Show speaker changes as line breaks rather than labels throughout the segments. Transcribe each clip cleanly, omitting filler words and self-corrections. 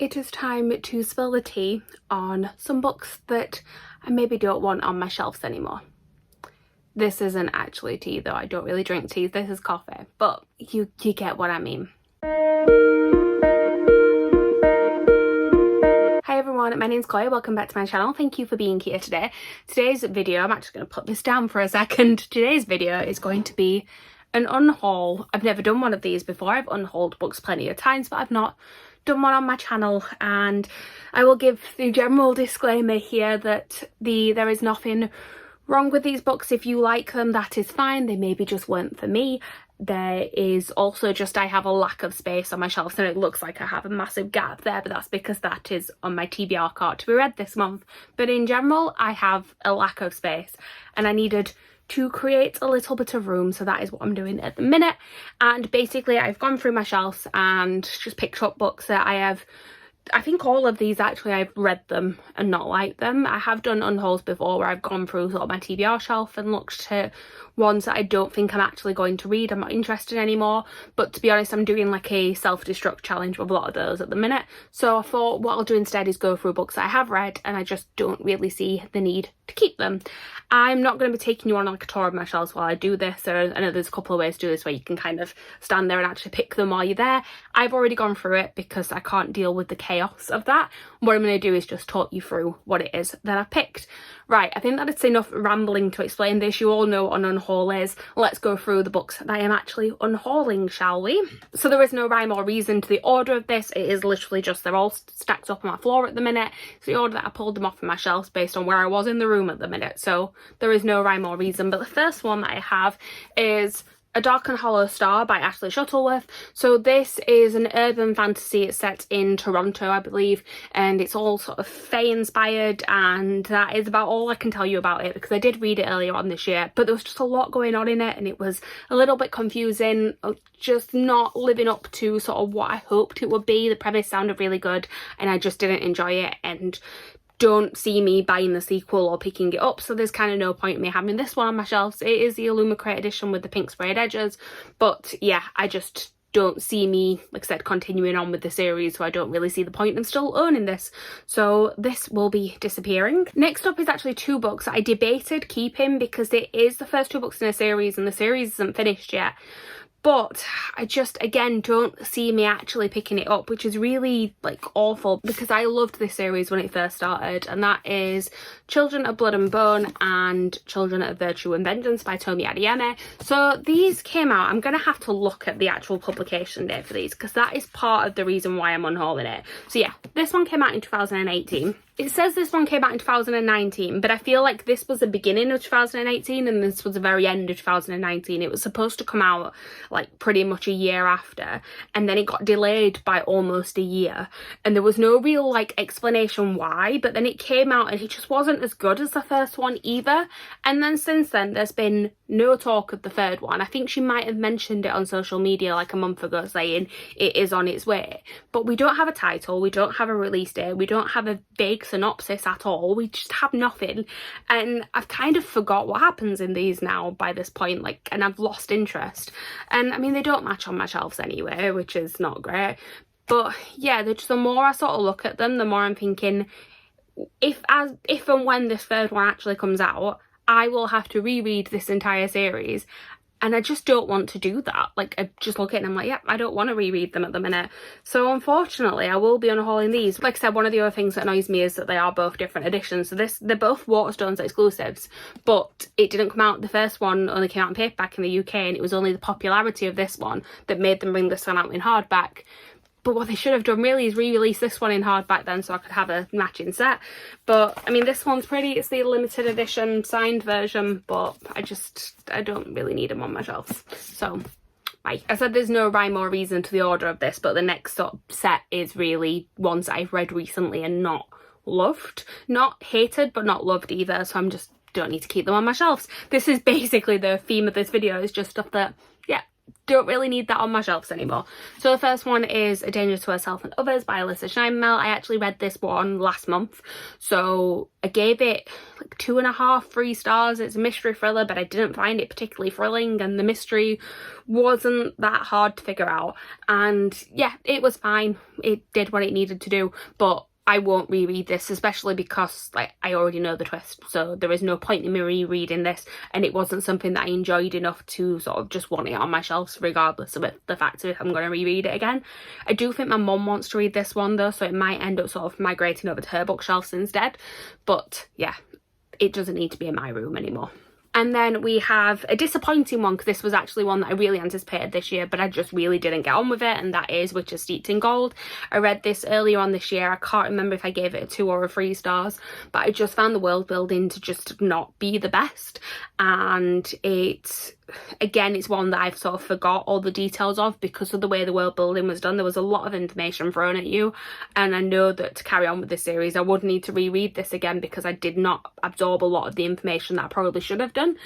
It is time to spill the tea on some books that I maybe don't want on my shelves anymore. This isn't actually tea though, I don't really drink tea, this is coffee, but you get what I mean. Hi everyone, my name's Chloe, welcome back to my channel. Thank you for being here today. Today's video, I'm actually going to put this down for a second. Today's video is going to be an unhaul. I've never done one of these before. I've unhauled books plenty of times, but I've not done one on my channel, and I will give the general disclaimer here that there is nothing wrong with these books. If you like them, that is fine. They maybe just weren't for me. There is also just I have a lack of space on my shelves, and it looks like I have a massive gap there, but that's because that is on my TBR card to be read this month. But in general, I have a lack of space and I needed to create a little bit of room, so that is what I'm doing at the minute. And basically I've gone through my shelves and just picked up books that I think all of these actually I've read them and not liked them. I have done unhauls before where I've gone through sort of my TBR shelf and looked at ones that I don't think I'm actually going to read, I'm not interested anymore. But to be honest, I'm doing like a self-destruct challenge with a lot of those at the minute, so I thought what I'll do instead is go through books that I have read and I just don't really see the need to keep them. I'm not going to be taking you on like a tour of my shelves while I do this. I know there's a couple of ways to do this where you can kind of stand there and actually pick them while you're there. I've already gone through it because I can't deal with the chaos of that. What I'm going to do is just talk you through what it is that I've picked. Right, I think that it's enough rambling to explain this. You all know what an unhaul is. Let's go through the books that I am actually unhauling, shall we? So there is no rhyme or reason to the order of this. It is literally just they're all stacked up on my floor at the minute. It's the order that I pulled them off from my shelves based on where I was in the room at the minute. So there is no rhyme or reason. But the first one that I have is A Dark and Hollow Star by Ashley Shuttleworth. So this is an urban fantasy. It's set in Toronto, I believe, and it's all sort of fae inspired, and that is about all I can tell you about it because I did read it earlier on this year, but there was just a lot going on in it and it was a little bit confusing, just not living up to sort of what I hoped it would be. The premise sounded really good and I just didn't enjoy it, and don't see me buying the sequel or picking it up, so there's kind of no point in me having this one on my shelves. It is the Illumicrate edition with the pink sprayed edges, but yeah, I just don't see me, like I said, continuing on with the series, so I don't really see the point in still owning this, so this will be disappearing. Next up is actually two books that I debated keeping because it is the first two books in a series and the series isn't finished yet. But I just, again, don't see me actually picking it up, which is really, like, awful because I loved this series when it first started, and that is Children of Blood and Bone and Children of Virtue and Vengeance by Tomi Adeyemi. So these came out, I'm going to have to look at the actual publication date for these because that is part of the reason why I'm unhauling it. So yeah, this one came out in 2018. It says this one came out in 2019, but I feel like this was the beginning of 2018 and this was the very end of 2019. It was supposed to come out like pretty much a year after, and then it got delayed by almost a year, and there was no real like explanation why, but then it came out and it just wasn't as good as the first one either. And then since then there's been no talk of the third one. I think she might have mentioned it on social media like a month ago saying it is on its way, but we don't have a title, we don't have a release date, we don't have a vague synopsis at all, we just have nothing, and I've kind of forgot what happens in these now by this point, like, and I've lost interest. And I mean, they don't match on my shelves anyway, which is not great, but yeah, the more I sort of look at them, the more I'm thinking if and when this third one actually comes out, I will have to reread this entire series, and I just don't want to do that. Like, I just look at it and I'm like, yeah, I don't want to reread them at the minute. So unfortunately, I will be unhauling these. Like I said, one of the other things that annoys me is that they are both different editions. So they're both Waterstones exclusives, but it didn't come out. The first one only came out in paperback in the UK, and it was only the popularity of this one that made them bring this one out in hardback. But what they should have done really is re-release this one in hardback then, so I could have a matching set. But I mean, this one's pretty. It's the limited edition signed version, but I don't really need them on my shelves. So like I said, there's no rhyme or reason to the order of this, but the next sort of set is really ones that I've read recently and not loved. Not hated, but not loved either, so don't need to keep them on my shelves. This is basically the theme of this video, is just stuff that, yeah, don't really need that on my shelves anymore. So the first one is A Danger to Herself and Others by Alyssa Scheinmel. I actually read this one last month, so I gave it like 2.5, 3 stars. It's a mystery thriller, but I didn't find it particularly thrilling, and the mystery wasn't that hard to figure out. And yeah, it was fine. It did what it needed to do, but I won't reread this, especially because like I already know the twist, so there is no point in me rereading this, and it wasn't something that I enjoyed enough to sort of just want it on my shelves regardless of it, the fact that I'm going to reread it again. I do think my mum wants to read this one though, so it might end up sort of migrating over to her bookshelves instead, but yeah, it doesn't need to be in my room anymore. And then we have a disappointing one, because this was actually one that I really anticipated this year, but I just really didn't get on with it, and that is Witches Steeped in Gold. I read this earlier on this year. I can't remember if I gave it a 2 or a 3 stars, but I just found the world building to just not be the best. And it's one that I've sort of forgot all the details of because of the way the world building was done. There was a lot of information thrown at you, and I know that to carry on with this series I would need to reread this again because I did not absorb a lot of the information that I probably should have done,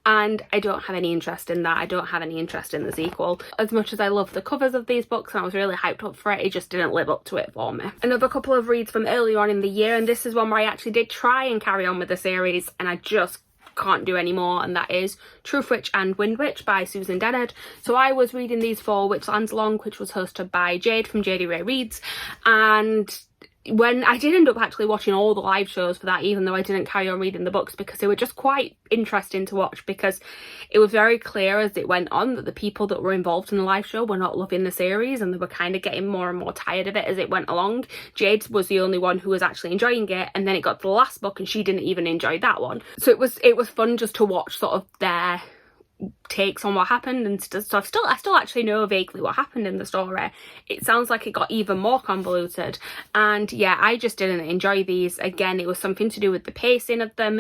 and I don't have any interest in that. I don't have any interest in the sequel. As much as I love the covers of these books and I was really hyped up for it, it just didn't live up to it for me. Another couple of reads from earlier on in the year, and this is one where I actually did try and carry on with the series and I just can't do anymore, and that is Truth Witch and Wind Witch by Susan Dennard. So I was reading these for Which Lands Along, which was hosted by Jade from JD Ray Reads, and when I did end up actually watching all the live shows for that, even though I didn't carry on reading the books, because they were just quite interesting to watch, because it was very clear as it went on that the people that were involved in the live show were not loving the series, and they were kind of getting more and more tired of it as it went along. Jade was the only one who was actually enjoying it, and then it got to the last book and she didn't even enjoy that one. So it was fun just to watch sort of their takes on what happened and stuff. So I still actually know vaguely what happened in the story. It sounds like it got even more convoluted, and yeah, I just didn't enjoy these. Again, it was something to do with the pacing of them.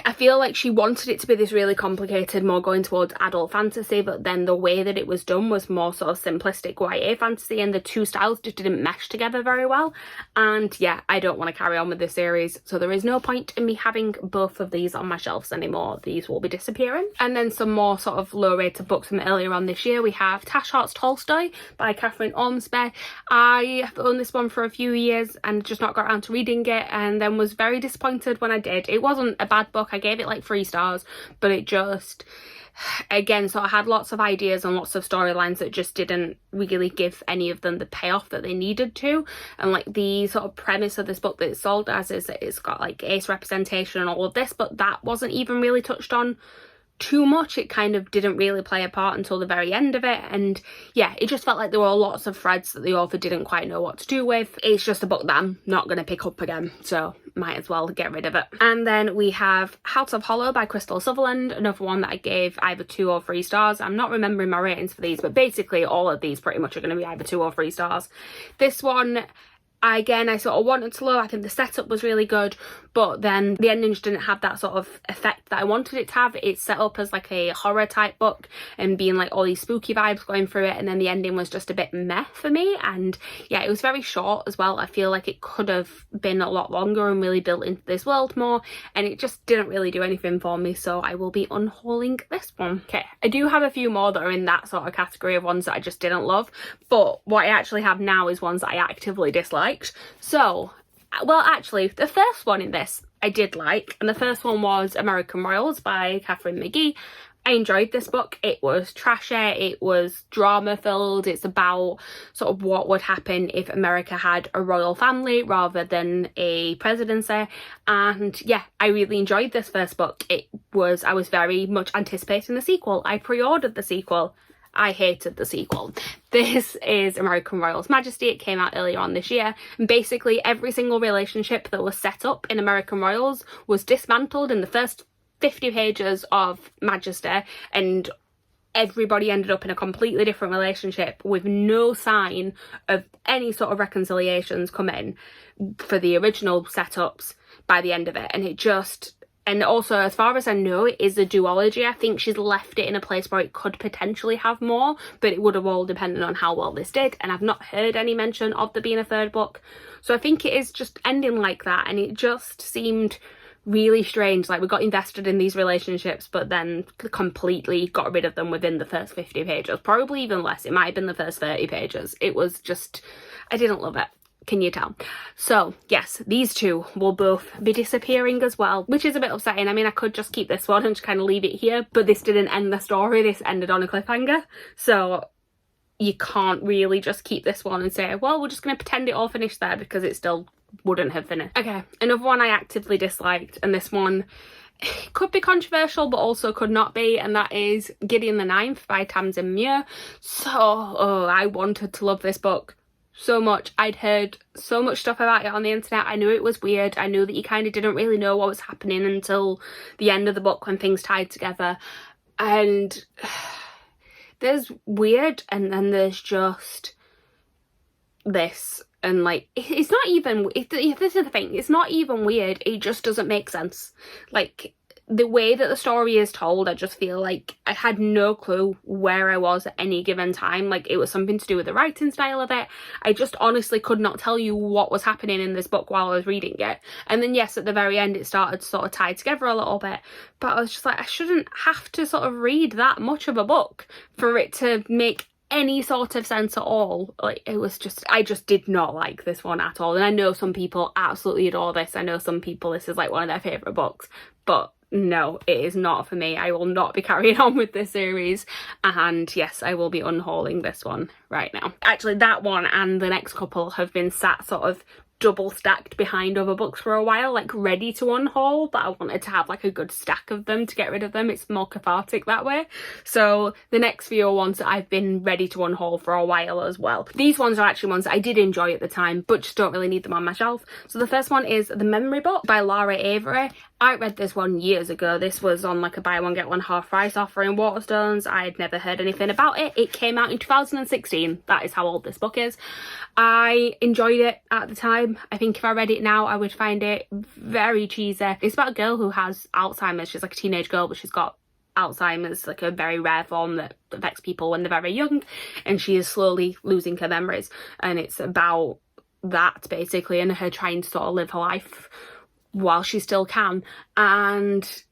I feel like she wanted it to be this really complicated, more going towards adult fantasy, but then the way that it was done was more sort of simplistic YA fantasy, and the two styles just didn't mesh together very well. And yeah, I don't want to carry on with this series, so there is no point in me having both of these on my shelves anymore. These will be disappearing. And then some more sort of low rated books from earlier on this year. We have Tash Hart's Tolstoy by Catherine Ormsby. I have owned this one for a few years and just not got around to reading it, and then was very disappointed when I did. It wasn't a bad book. I gave it like 3 stars, but it just, again, so I had lots of ideas and lots of storylines that just didn't really give any of them the payoff that they needed to. And like the sort of premise of this book that it's sold as is that it's got like ace representation and all of this, but that wasn't even really touched on too much. It kind of didn't really play a part until the very end of it, and yeah, it just felt like there were lots of threads that the author didn't quite know what to do with. It's just a book that I'm not going to pick up again, so might as well get rid of it. And then we have House of Hollow by Crystal Sutherland, another one that I gave either 2 or 3 stars. I'm not remembering my ratings for these, but basically all of these pretty much are going to be either 2 or 3 stars. This one, again, I sort of wanted to love. I think the setup was really good, but then the ending just didn't have that sort of effect that I wanted it to have. It's set up as like a horror type book and being like all these spooky vibes going through it, and then the ending was just a bit meh for me. And yeah, it was very short as well. I feel like it could have been a lot longer and really built into this world more, and it just didn't really do anything for me, so I will be unhauling this one. Okay, I do have a few more that are in that sort of category of ones that I just didn't love, but what I actually have now is ones that I actively dislike. So, well, actually, the first one in this I did like, and the first one was American Royals by Catherine McGee. I enjoyed this book. It was trashy, it was drama filled. It's about sort of what would happen if America had a royal family rather than a presidency. And yeah, I really enjoyed this first book. I was very much anticipating the sequel. I pre-ordered the sequel. I hated the sequel. This is American Royals Majesty. It came out earlier on this year, and basically every single relationship that was set up in American Royals was dismantled in the first 50 pages of Majesty, and everybody ended up in a completely different relationship with no sign of any sort of reconciliations coming for the original setups by the end of it. And also, as far as I know, it is a duology. I think she's left it in a place where it could potentially have more, but it would have all depended on how well this did, and I've not heard any mention of there being a third book. So I think it is just ending like that, and it just seemed really strange. Like, we got invested in these relationships but then completely got rid of them within the first 50 pages, probably even less. It might have been the first 30 pages. It was just, I didn't love it. Can you tell? So yes, these two will both be disappearing as well, which is a bit upsetting. I mean, I could just keep this one and just kind of leave it here, but this didn't end the story. This ended on a cliffhanger, so you can't really just keep this one and say, well, we're just going to pretend it all finished there, because it still wouldn't have finished. Okay, another one I actively disliked, and this one could be controversial but also could not be, and that is Gideon the Ninth by Tamsin Muir. So, I wanted to love this book so much. I'd heard so much stuff about it on the internet. I knew it was weird. I knew that you kind of didn't really know what was happening until the end of the book when things tied together. And there's weird, and then there's just this. And like, it's not even, this is the thing, it's not even weird, it just doesn't make sense. Like, the way that the story is told, I just feel like I had no clue where I was at any given time. Like, it was something to do with the writing style of it. I just honestly could not tell you what was happening in this book while I was reading it. And then yes, at the very end it started to sort of tie together a little bit, but I was just like, I shouldn't have to sort of read that much of a book for it to make any sort of sense at all. Like, it was just, I just did not like this one at all. And I know some people absolutely adore this. I know some people, this is like one of their favourite books, but no, it is not for me. I will not be carrying on with this series, and yes, I will be unhauling this one right now. Actually, that one and the next couple have been sat sort of double stacked behind other books for a while, like ready to unhaul, but I wanted to have like a good stack of them to get rid of them. It's more cathartic that way. So the next few are ones that I've been ready to unhaul for a while as well. These ones are actually ones that I did enjoy at the time, but just don't really need them on my shelf. So the first one is The Memory Book by Laura Avery. I read this one years ago. This was on like a buy one get one half price offer in Waterstones. I had never heard anything about it. It came out in 2016. That is how old this book is. I enjoyed it at the time. I think if I read it now, I would find it very cheesy. It's about a girl who has Alzheimer's. She's like a teenage girl, but she's got Alzheimer's, like a very rare form that affects people when they're very young, and she is slowly losing her memories. And it's about that basically, and her trying to sort of live her life while she still can. And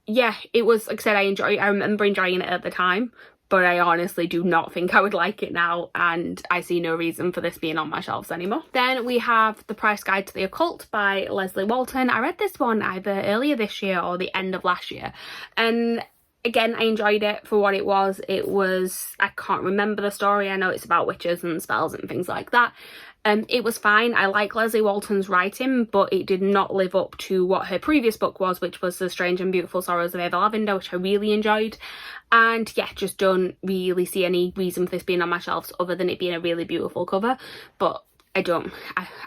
yeah, it was, like I said, I remember enjoying it at the time, but I honestly do not think I would like it now, and I see no reason for this being on my shelves anymore. Then we have The Price Guide to the Occult by Leslie Walton. I read this one either earlier this year or the end of last year, and again, I enjoyed it for what it was. It was, I can't remember the story. I know it's about witches and spells and things like that. It was fine. I like Leslie Walton's writing, but it did not live up to what her previous book was, which was The Strange and Beautiful Sorrows of Ava Lavender, which I really enjoyed. And yeah, just don't really see any reason for this being on my shelves other than it being a really beautiful cover. But I don't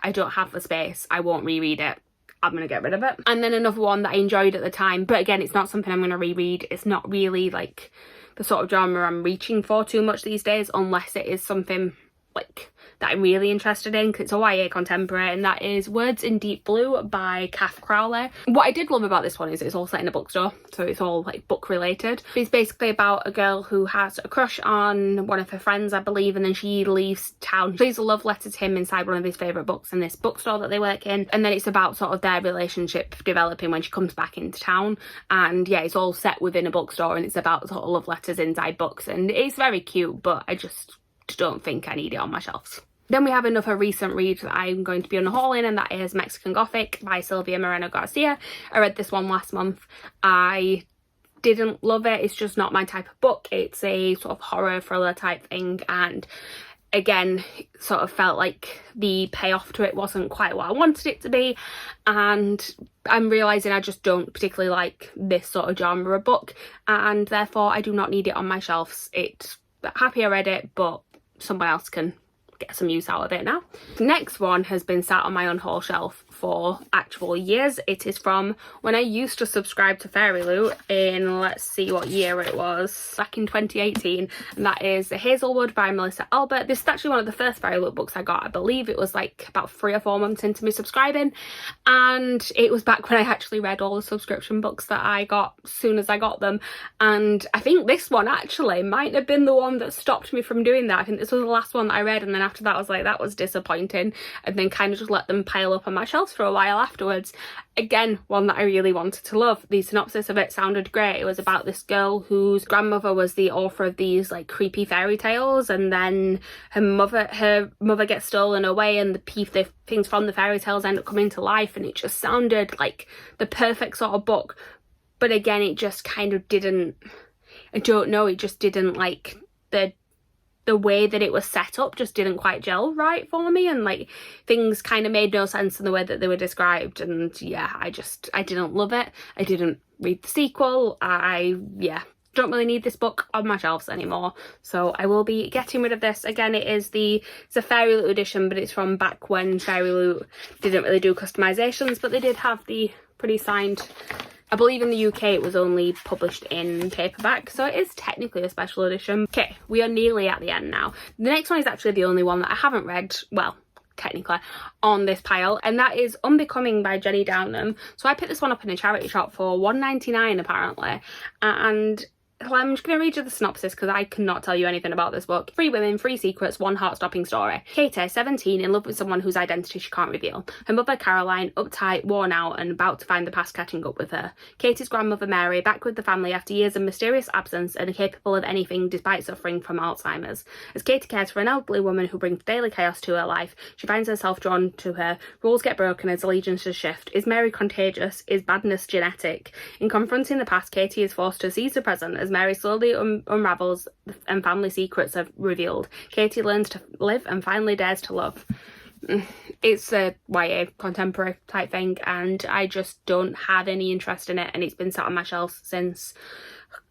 have the space. I won't reread it. I'm going to get rid of it. And then another one that I enjoyed at the time, but again, it's not something I'm going to reread. It's not really like the sort of genre I'm reaching for too much these days, unless it is something like that I'm really interested in, because it's a YA contemporary, and that is Words in Deep Blue by Kath Crowley. What I did love about this one is it's all set in a bookstore, so it's all like book related. It's basically about a girl who has a crush on one of her friends, I believe, and then she leaves town. She leaves a love letter to him inside one of his favourite books in this bookstore that they work in, and then it's about sort of their relationship developing when she comes back into town. And yeah, it's all set within a bookstore, and it's about sort of love letters inside books, and it's very cute, but I just don't think I need it on my shelves. Then we have another recent read that I'm going to be unhauling, and that is Mexican Gothic by Sylvia Moreno Garcia. I read this one last month. I didn't love it. It's just not my type of book. It's a sort of horror thriller type thing, and again, sort of felt like the payoff to it wasn't quite what I wanted it to be, and I'm realising I just don't particularly like this sort of genre of book, and therefore I do not need it on my shelves. It's happy I read it, but someone else can get some use out of it now. The next one has been sat on my unhaul shelf for actual years. It is from when I used to subscribe to Fairy Loot in, let's see what year it was, back in 2018, and that is Hazelwood by Melissa Albert. This is actually one of the first Fairy Loot books I got. I believe it was like about 3 or 4 months into me subscribing, and it was back when I actually read all the subscription books that I got as soon as I got them, and I think this one actually might have been the one that stopped me from doing that. I think this was the last one that I read, and then after that I was like, that was disappointing, and then kind of just let them pile up on my shelves for a while afterwards. Again, one that I really wanted to love. The synopsis of it sounded great. It was about this girl whose grandmother was the author of these like creepy fairy tales, and then her mother gets stolen away, and the things from the fairy tales end up coming to life, and it just sounded like the perfect sort of book. But again, it just kind of didn't, I don't know, it just didn't, like, the way that it was set up just didn't quite gel right for me, and like things kind of made no sense in the way that they were described, and yeah, I didn't love it. I didn't read the sequel. I don't really need this book on my shelves anymore, so I will be getting rid of this. Again, it's a Fairy Loot edition, but it's from back when Fairy Loot didn't really do customizations, but they did have the pretty signed. I believe in the UK it was only published in paperback, so it is technically a special edition. Okay, we are nearly at the end now. The next one is actually the only one that I haven't read, well, technically, on this pile, and that is Unbecoming by Jenny Downham. So I picked this one up in a charity shop for $1.99 apparently, and I'm just going to read you the synopsis because I cannot tell you anything about this book. 3 women, 3 secrets, 1 heart-stopping story. Katie, 17, in love with someone whose identity she can't reveal. Her mother, Caroline, uptight, worn out, and about to find the past catching up with her. Katie's grandmother, Mary, back with the family after years of mysterious absence and capable of anything despite suffering from Alzheimer's. As Katie cares for an elderly woman who brings daily chaos to her life, she finds herself drawn to her. Rules get broken as allegiances shift. Is Mary contagious? Is badness genetic? In confronting the past, Katie is forced to seize the present as Mary slowly unravels and family secrets are revealed. Katie learns to live and finally dares to love. It's a YA contemporary type thing, and I just don't have any interest in it, and it's been sat on my shelf since,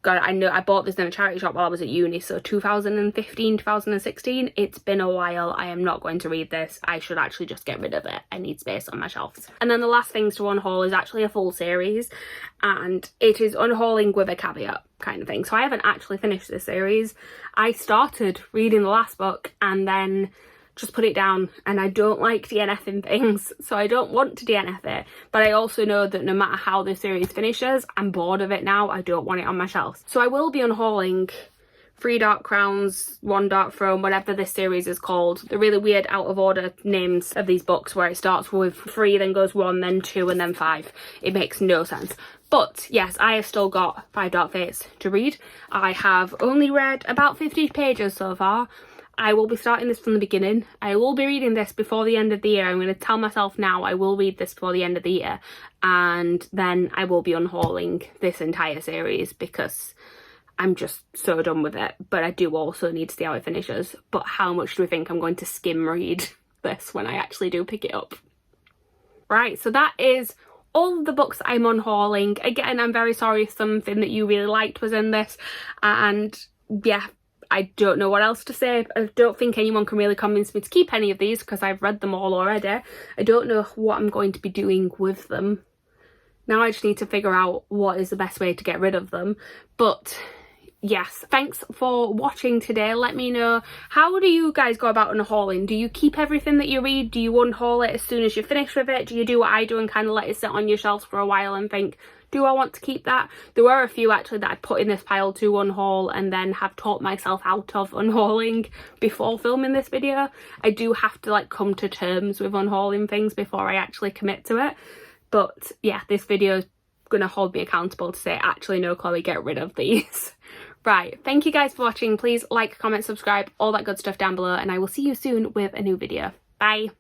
God, I know I bought this in a charity shop while I was at uni, so 2015, 2016, it's been a while. I am not going to read this. I should actually just get rid of it. I need space on my shelves. And then the last things to unhaul is actually a full series, and it is unhauling with a caveat kind of thing. So I haven't actually finished this series. I started reading the last book and then just put it down, and I don't like DNFing things, so I don't want to DNF it, but I also know that no matter how the series finishes, I'm bored of it now. I don't want it on my shelf. So I will be unhauling 3 Dark Crowns, 1 Dark Throne, whatever this series is called. The really weird out of order names of these books where it starts with 3, then goes 1, then 2, and then 5. It makes no sense. But yes, I have still got 5 Dark Fates to read. I have only read about 50 pages so far. I will be starting this from the beginning. I will be reading this before the end of the year. I'm going to tell myself now I will read this before the end of the year, and then I will be unhauling this entire series because I'm just so done with it. But I do also need to see how it finishes. But how much do we think I'm going to skim read this when I actually do pick it up? Right, so that is all of the books I'm unhauling. Again, I'm very sorry if something that you really liked was in this, and yeah, I don't know what else to say. I don't think anyone can really convince me to keep any of these because I've read them all already. I don't know what I'm going to be doing with them. Now I just need to figure out what is the best way to get rid of them. But yes, thanks for watching today. Let me know, how do you guys go about unhauling? Do you keep everything that you read? Do you unhaul it as soon as you're finished with it? Do you do what I do and kind of let it sit on your shelves for a while and think, do I want to keep that? There were a few actually that I put in this pile to unhaul and then have taught myself out of unhauling before filming this video. I do have to like come to terms with unhauling things before I actually commit to it. But yeah, this video is going to hold me accountable to say, actually no, Chloe, get rid of these. Right, thank you guys for watching. Please like, comment, subscribe, all that good stuff down below, and I will see you soon with a new video. Bye.